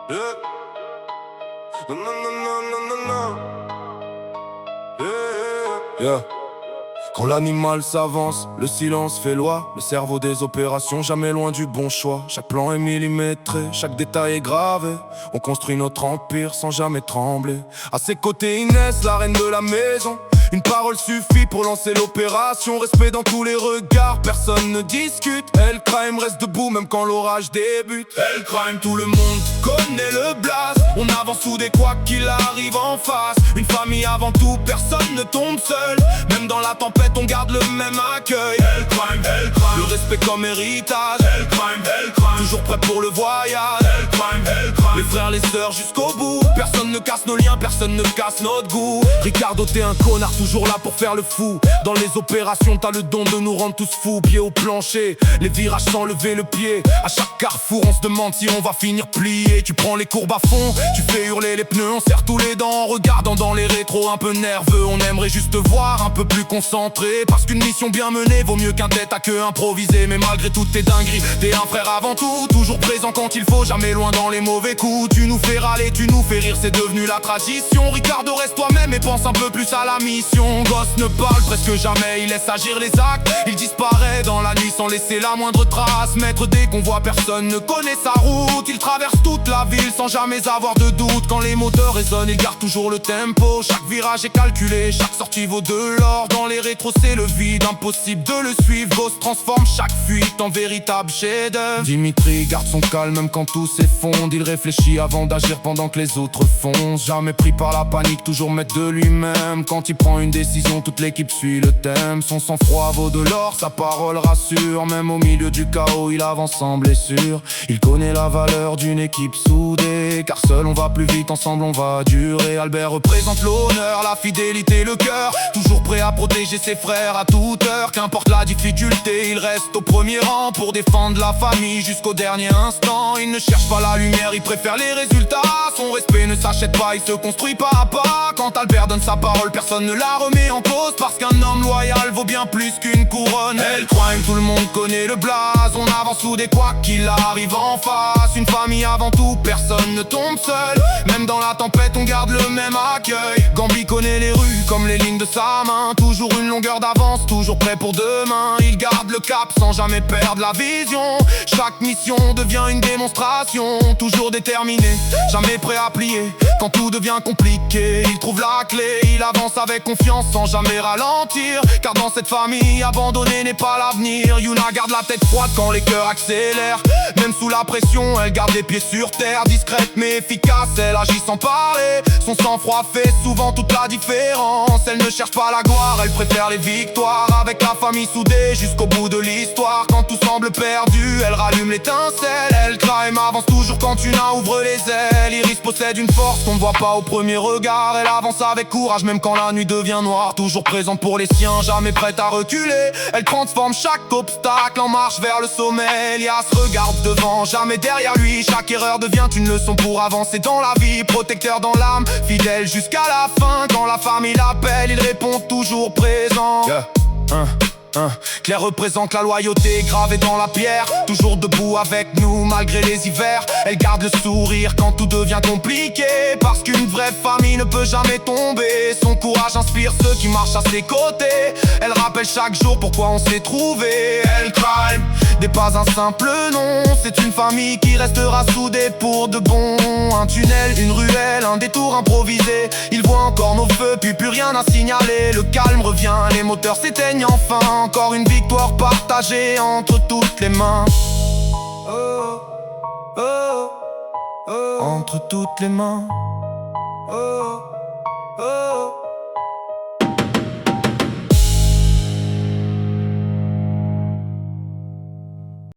Yeah. No, no, no, no, no, no, no. Yeah. Yeah. Quand l'animal s'avance, le silence fait loi. Le cerveau des opérations, jamais loin du bon choix. Chaque plan est millimétré, chaque détail est gravé. On construit notre empire sans jamais trembler. À ses côtés Inès, la reine de la maison. Une parole suffit pour lancer l'opération. Respect dans tous les regards, personne ne discute. Elle crime reste debout même quand l'orage débute. Elle crime, tout le monde connaît le blast. On avance soudé quoi qu'il arrive en face. Une famille avant tout, personne ne tombe seul. Même dans la tempête on garde le même accueil. Elle crime, le respect comme héritage. Elle crime, toujours prêt pour le voyage. Elle crime, les frères, les sœurs jusqu'au bout. Personne ne casse nos liens, personne ne casse notre goût. Ricardo t'es un connard, toujours là pour faire le fou. Dans les opérations t'as le don de nous rendre tous fous. Pieds au plancher, les virages sans lever le pied. À chaque carrefour on se demande si on va finir plié. Tu prends les courbes à fond, tu fais hurler les pneus. On serre tous les dents en regardant dans les rétros un peu nerveux. On aimerait juste te voir un peu plus concentré, parce qu'une mission bien menée vaut mieux qu'un tête à queue improvisé. Mais malgré toutes tes dingueries, t'es un frère avant tout. Toujours présent quand il faut, jamais loin dans les mauvais coups. Tu nous fais râler, tu nous fais rire, c'est devenu la tradition. Ricardo reste toi-même et pense un peu plus à la mission. Gosse ne parle presque jamais, il laisse agir les actes. Il disparaît dans la nuit sans laisser la moindre trace. Maître des convois, personne ne connaît sa route. Il traverse toute la ville sans jamais avoir de doute. Quand les moteurs résonnent, il garde toujours le tempo. Chaque virage est calculé, chaque sortie vaut de l'or. Dans les rétros c'est le vide, impossible de le suivre. Ghost transforme chaque fuite en véritable chef-d'œuvre. Dimitri garde son calme même quand tout s'effondre. Il réfléchit avant d'agir pendant que les autres foncent. Jamais pris par la panique, toujours maître de lui-même. Quand il prend une décision, toute l'équipe suit le thème. Son sang-froid vaut de l'or, sa parole rassure. Même au milieu du chaos, il avance sans blessure. Il connaît la valeur d'une équipe soudée, car seul on va plus vite, ensemble on va durer. Albert représente l'honneur, la fidélité, le cœur. Toujours prêt à protéger ses frères à toute heure. Qu'importe la difficulté, il reste au premier rang pour défendre la famille jusqu'au dernier instant. Il ne cherche pas la lumière, il préfère les résultats. Son respect ne s'achète pas, il se construit pas à pas. Quand Albert donne sa parole, personne ne la remet en cause, parce qu'un homme loyal vaut bien plus qu'une couronne. Elle crime, tout le monde connaît le blaze. On avance soudé quoi qu'il arrive en face. Une famille avant tout, personne ne tombe seul. Même dans la tempête on garde le même accueil. Gambi connaît les rues comme les lignes de sa main. Toujours une longueur d'avance, toujours prêt pour demain. Il garde le cap sans jamais perdre la vision. Chaque mission devient une démonstration. Toujours déterminé, jamais prêt à plier. Quand tout devient compliqué, il trouve la clé. Il avance avec confiance sans jamais ralentir, car dans cette famille, abandonner n'est pas l'avenir. Yuna garde la tête froide quand les cœurs accélèrent. Même sous la pression, elle garde les pieds sur terre. Discrète mais efficace, elle agit sans parler. Son sang-froid fait souvent toute la différence. Elle ne cherche pas la gloire, elle préfère les victoires. Avec la famille soudée jusqu'au bout de l'histoire. Quand tout semble perdu, elle rallume l'étincelle. Elle crime, avance toujours quand Yuna ouvre les ailes. Iris possède une force qu'on ne voit pas au premier regard. Elle avance avec courage même quand la nuit devient noire. Toujours présente pour les siens, jamais prête à reculer. Elle transforme chaque obstacle en marche vers le sommet. Elias regarde devant, jamais derrière lui. Chaque erreur devient une leçon pour avancer dans la vie. Protecteur dans l'âme, fidèle jusqu'à la fin. Quand la famille l'appelle, il répond toujours présent. Claire représente la loyauté gravée dans la pierre. Toujours debout avec nous malgré les hivers. Elle garde le sourire quand tout devient compliqué, parce qu'une vraie famille ne peut jamais tomber. Son courage inspire ceux qui marchent à ses côtés. Elle rappelle chaque jour pourquoi on s'est trouvé. Elle crime n'est pas un simple nom, c'est une famille qui restera soudée pour de bon. Un tunnel, une ruelle, un détour improvisé. Il voit encore nos feux puis plus rien à signaler. Le calme revient, les moteurs s'éteignent enfin. Encore une victoire partagée entre toutes les mains. Oh, oh, oh. Entre toutes les mains. Oh.